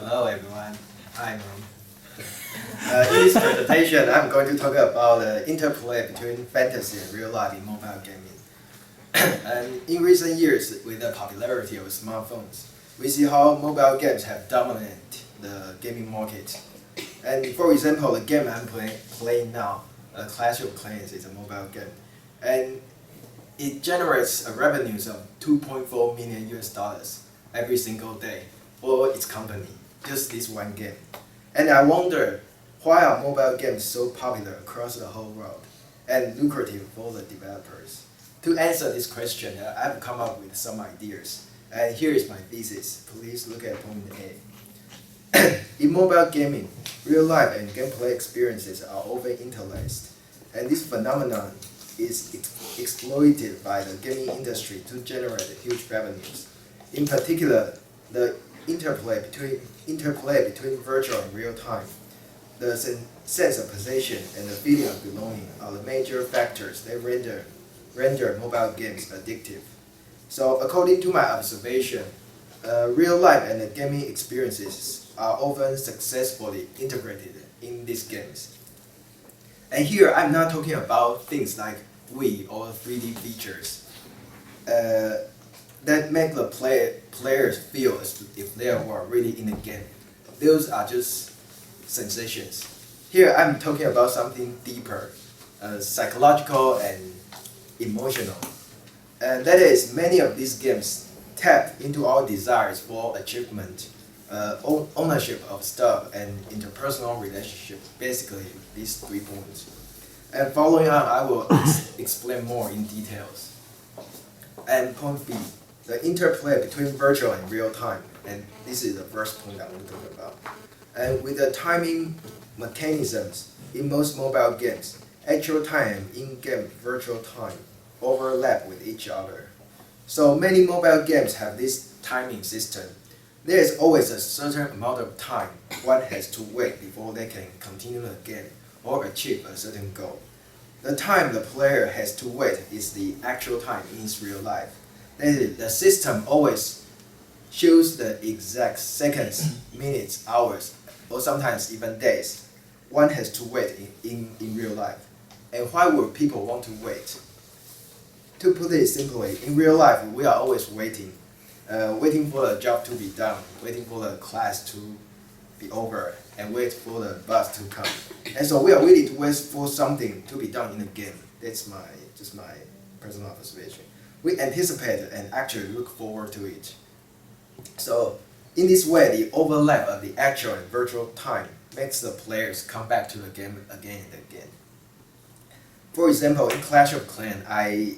Hello everyone, I'm in this presentation I'm going to talk about the interplay between fantasy and real life in mobile gaming. And in recent years, with the popularity of smartphones, we see how mobile games have dominated the gaming market. And for example, the game I'm playing now, Clash of Clans, is a mobile game, and it generates a revenues of 2.4 million US dollars every single day for its company, just this one game. And I wonder, why are mobile games so popular across the whole world and lucrative for the developers? To answer this question, I've come up with some ideas, and here is my thesis. Please look at point A. In mobile gaming, real life and gameplay experiences are often interlaced, and this phenomenon is exploited by the gaming industry to generate huge revenues. In particular, the interplay between virtual and real time, the sense of possession, and the feeling of belonging are the major factors that render mobile games addictive. So, according to my observation, real life and the gaming experiences are often successfully integrated in these games. And here, I'm not talking about things like Wii or 3D features that make the players feel as if they were really in the game. Those are just sensations. Here, I'm talking about something deeper, psychological and emotional. And that is, many of these games tap into our desires for achievement, ownership of stuff, and interpersonal relationship. Basically, these 3 points. And following on, I will explain more in details. And point B, the interplay between virtual and real time. And this is the first point I want to talk about. And with the timing mechanisms in most mobile games, actual time and in-game virtual time overlap with each other. So many mobile games have this timing system. There is always a certain amount of time one has to wait before they can continue the game or achieve a certain goal. The time the player has to wait is the actual time in his real life. That is, the system always shows the exact seconds, minutes, hours, or sometimes even days one has to wait in real life. And why would people want to wait? To put it simply, in real life we are always waiting. Waiting for the job to be done, waiting for the class to be over, and wait for the bus to come. And so we are willing to wait for something to be done in the game. That's just my personal observation. We anticipate and actually look forward to it. So in this way, the overlap of the actual and virtual time makes the players come back to the game again and again. For example, in Clash of Clans, I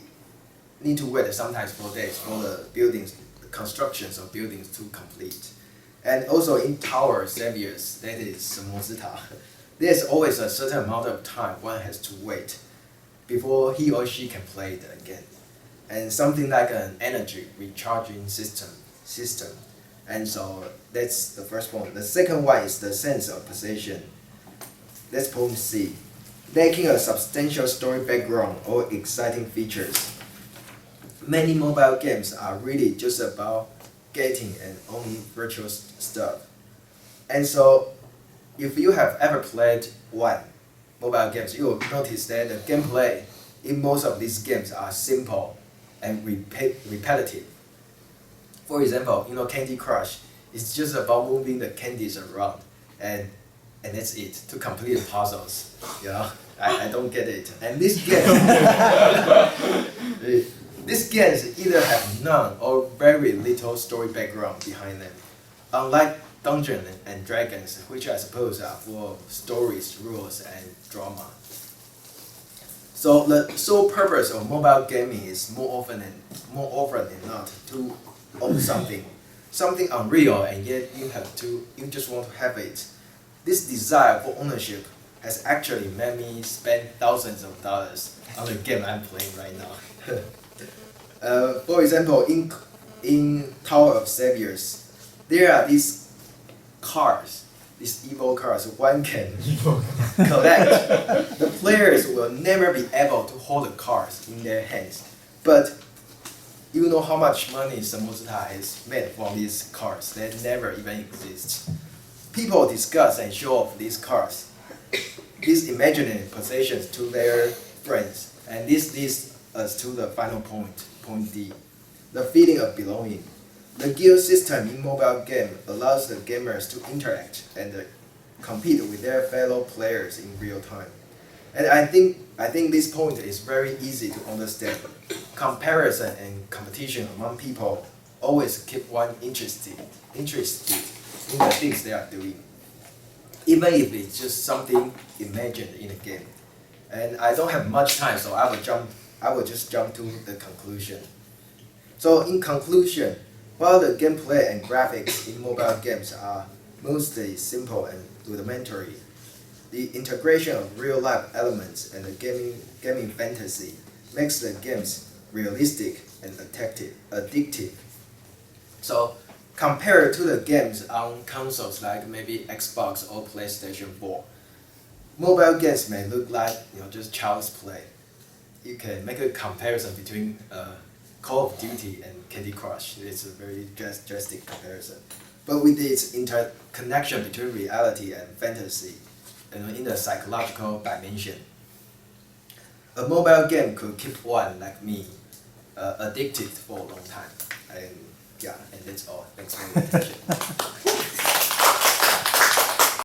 need to wait sometimes for days for the constructions of buildings to complete. And also in Tower Saviors, that is 神魔之塔, there's always a certain amount of time one has to wait before he or she can play it again. And something like an energy recharging system. And so that's the first point. The second one is the sense of possession. That's point C. Lacking a substantial story background or exciting features. Many mobile games are really just about getting and owning virtual stuff. And so, if you have ever played one mobile games, you will notice that the gameplay in most of these games are simple and repetitive. For example, Candy Crush is just about moving the candies around, and that's it, to complete the puzzles. I don't get it. And this game, these games either have none or very little story background behind them, unlike Dungeons and Dragons, which I suppose are full of stories, rules, and drama. So the sole purpose of mobile gaming is more often than not to own something unreal, and yet you just want to have it. This desire for ownership has actually made me spend thousands of dollars on the game I'm playing right now. For example, in Tower of Saviors, there are these cars, these evil cars one can collect. The players will never be able to hold the cars in their hands, but how much money 神魔之塔 has made from these cars that never even exist. People discuss and show off these cars, these imaginary possessions to their friends, and this leads us to the final point, point D, the feeling of belonging. The guild system in mobile game allows the gamers to interact and compete with their fellow players in real time. And I think this point is very easy to understand. Comparison and competition among people always keep one interested in the things they are doing, even if it's just something imagined in a game. And I don't have much time, so I will just jump to the conclusion. So in conclusion, while the gameplay and graphics in mobile games are mostly simple and rudimentary, the integration of real-life elements and the gaming fantasy makes the games realistic and addictive. So compared to the games on consoles like maybe Xbox or PlayStation 4, mobile games may look like just child's play. You can make a comparison between Call of Duty and Candy Crush. It's a very drastic comparison. But with its interconnection between reality and fantasy, in the psychological dimension, a mobile game could keep one like me addicted for a long time. And that's all. Thanks for your attention.